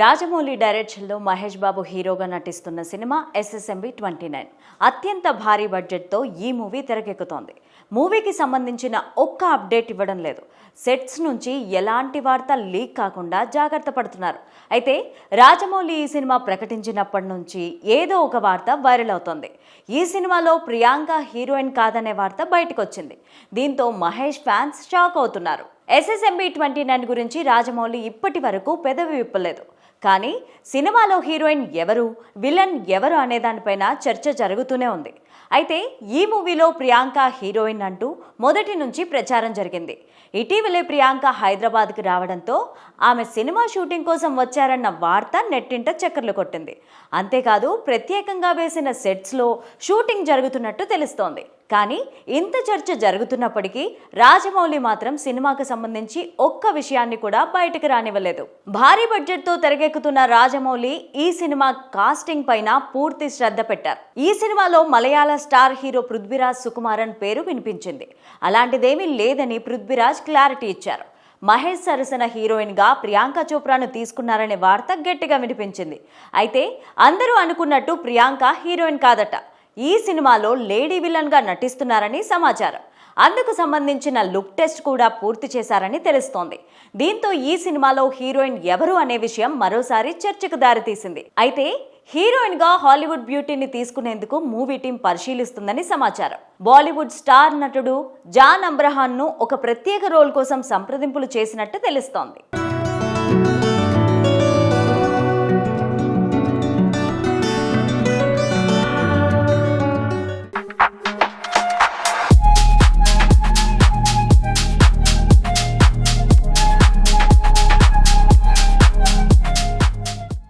రాజమౌళి డైరెక్షన్లో మహేష్ బాబు హీరోగా నటిస్తున్న సినిమా SSMB 29 అత్యంత భారీ బడ్జెట్తో ఈ మూవీ తెరకెక్కుతోంది. మూవీకి సంబంధించిన ఒక్క అప్డేట్ ఇవ్వడం లేదు. సెట్స్ నుంచి ఎలాంటి వార్త లీక్ కాకుండా జాగ్రత్త పడుతున్నారు. అయితే రాజమౌళి ఈ సినిమా ప్రకటించినప్పటి నుంచి ఏదో ఒక వార్త వైరల్ అవుతోంది. ఈ సినిమాలో ప్రియాంక హీరోయిన్ కాదనే వార్త బయటకు వచ్చింది. దీంతో మహేష్ ఫ్యాన్స్ షాక్ అవుతున్నారు. SSMB 29 గురించి రాజమౌళి ఇప్పటి వరకు పెదవి విప్పలేదు. కానీ సినిమాలో హీరోయిన్ ఎవరు, విలన్ ఎవరు అనే దానిపైన చర్చ జరుగుతూనే ఉంది. అయితే ఈ మూవీలో ప్రియాంక హీరోయిన్ అంటూ మొదటి నుంచి ప్రచారం జరిగింది. ఇటీవలే ప్రియాంక హైదరాబాద్కి రావడంతో ఆమె సినిమా షూటింగ్ కోసం వచ్చారన్న వార్త నెట్టింట చక్కర్లు కొట్టింది. అంతేకాదు ప్రత్యేకంగా వేసిన సెట్స్లో షూటింగ్ జరుగుతున్నట్టు తెలుస్తోంది. కానీ ఇంత చర్చ జరుగుతున్నప్పటికీ రాజమౌళి మాత్రం సినిమాకు సంబంధించి ఒక్క విషయాన్ని కూడా బయటకు రానివ్వలేదు. భారీ బడ్జెట్తో తెరకెక్కుతున్న రాజమౌళి ఈ సినిమా కాస్టింగ్ పైన పూర్తి శ్రద్ధ పెట్టారు. ఈ సినిమాలో మలయాళ స్టార్ హీరో పృథ్వీరాజ్ సుకుమారన్ పేరు వినిపించింది. అలాంటిదేమీ లేదని పృథ్వీరాజ్ క్లారిటీ ఇచ్చారు. మహేష్ సరసన హీరోయిన్గా ప్రియాంక చోప్రాను తీసుకున్నారనే వార్త గట్టిగా వినిపించింది. అయితే అందరూ అనుకున్నట్టు ప్రియాంక హీరోయిన్ కాదట. ఈ సినిమాలో లేడీ విలన్గా నటిస్తున్నారని సమాచారం. అందుకు సంబంధించిన లుక్ టెస్ట్ కూడా పూర్తి చేశారని తెలుస్తోంది. దీంతో ఈ సినిమాలో హీరోయిన్ ఎవరు అనే విషయం మరోసారి చర్చకు దారితీసింది. అయితే హీరోయిన్గా హాలీవుడ్ బ్యూటీని తీసుకునేందుకు మూవీ టీం పరిశీలిస్తుందని సమాచారం. బాలీవుడ్ స్టార్ నటుడు జాన్ అబ్రహాంను ఒక ప్రత్యేక రోల్ కోసం సంప్రదింపులు చేసినట్టు తెలుస్తోంది.